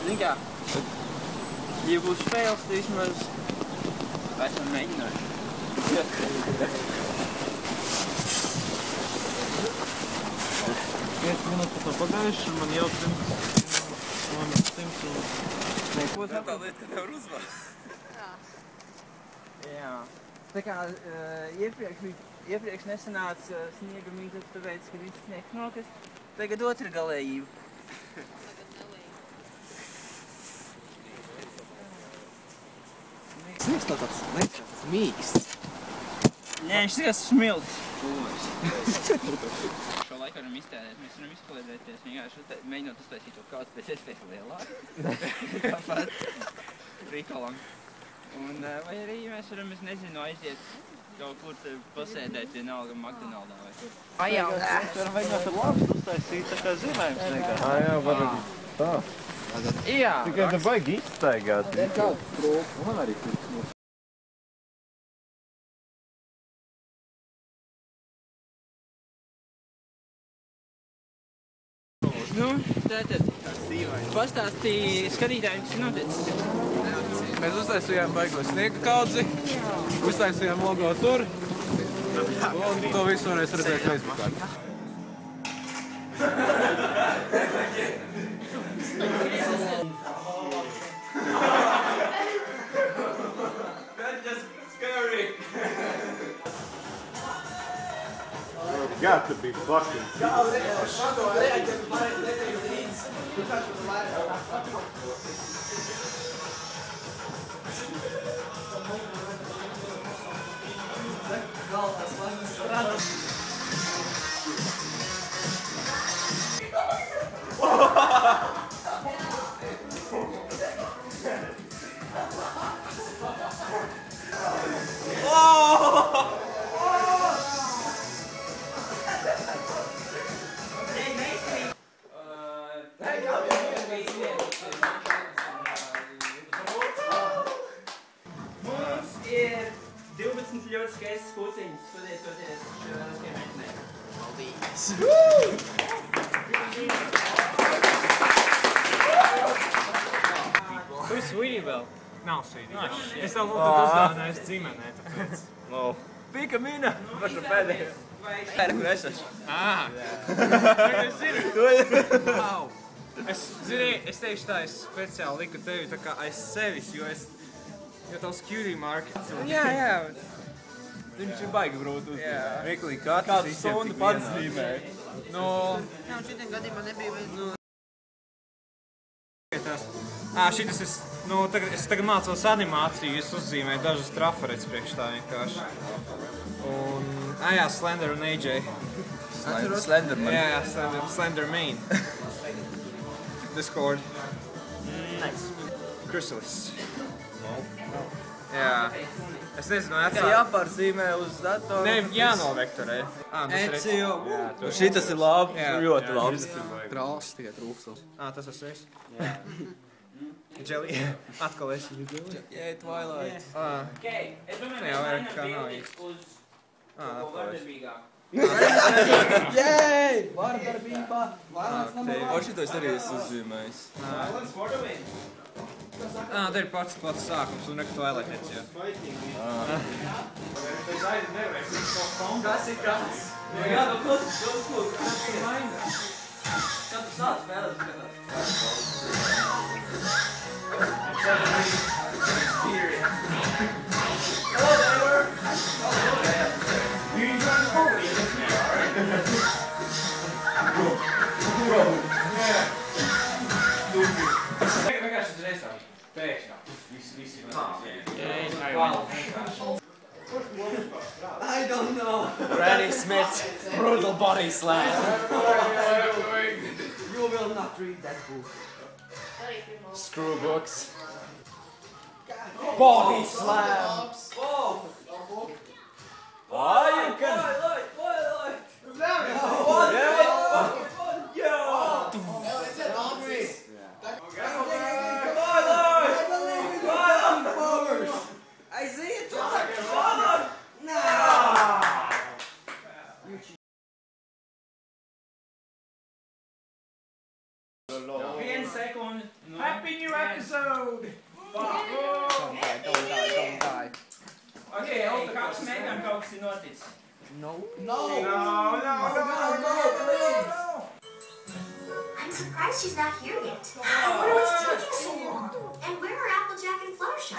Zini kā, ja būs fails, tad vismaz esam mēģinājuši. 5 minūtes no pagājuši, man jau 100 un... Neko tā lieta, ka nevar uzvāt. Jā. Tā kā iepriekš nesanāca sniega mītles, tāpēc, ka viss sniegs nokas. Tagad otra galējība. Sniegs tā tāds mīksts. Nē, viņš tikai smilts. Šo laiku varam iztērēt, mēs varam izkliedēties, vienkārši mēģinot uztaisīt to kāds pēc iespējas lielāk. Kāpēc prikolam. Un vai arī mēs varam, es nezinu, aiziet kaut kur pasēdēt vienalga McDonaldā vai kur. Jā, mēs varam mēģināt ar labs uztaisīt, tā kā zinājums vienkārši. Jā, var arī tā. Jā. Tikai ne baigi izstaigāt. Kāds trūk, man arī trūk. Nu, tātad, pastāstīja skatītājiem, kas ir noticis. Mēs uztaisījām baigo sniega kaudzi, uztaisījām logo tur, un to visu varēs redzēt Facebookā. Got to be fucking Mums ir 12 ļoti skaistas kuciņas, pateicoties šiem meitenēm. Paldies! Kur ir Sweetie vēl? Nav Sweetie. Es tev lūdzu uzdāvinājis dzimenē, tāpēc. Pika mina! Paša pēdējā. Tā ir, kur es esmu. Tagad es zinu. Wow. Es teikšu tā, es speciāli liku tevi tā kā aiz sevis, jo tavs cutie mark. Jā. Viņš ir baigi grūti uzzīmēt. Vieklīgi Kāds stundu pats zīmē. No... Jā, un šitiem gadījumā nebija vajadz. Šitas es, es tagad mācos animāciju, es uzzīmēju dažas trafarets priekš tā vienkārši. Un, jā, Slender un AJ. Slenderman. Jā, Slenderman. Discord. Nice. Chrysalis. Jā. Es nezinu, Jāpārzīmē uz datoru. Ne, jānovektorē. Šitas ir labi, ļoti labs. Krāsas tikai trūkst. Tas esi es? Jā. Jelly. Atkal esi Jelly. Jā, Twilight. Es domāju, Jā, vairāk kā nav īsti. vardarbīgāk. Jēj! Vardarbībā! O, šito es arī esmu uzzīmējis. Tā ir pats sākums un nekā Twilight nec, jā. Kas ir kas? Jā, no kas ir maina? Kad tu sāc spēlēt, Hello, neighbor! You enjoying the movie? Vienkārši uzreiz tā. Pēkšņā. Visi. I don't know. Granny Smith, brutal body slam. You will not read that book. Screw books. Body slam. Oh, you can... I see it. Vienu sekundi. Happy new episode! Don't die. Ok, kāds mēģinām kaut kas ir noticis. No. No! I'm surprised she's not here yet. I wonder what's taking so long. And where are Applejack and Fluttershy?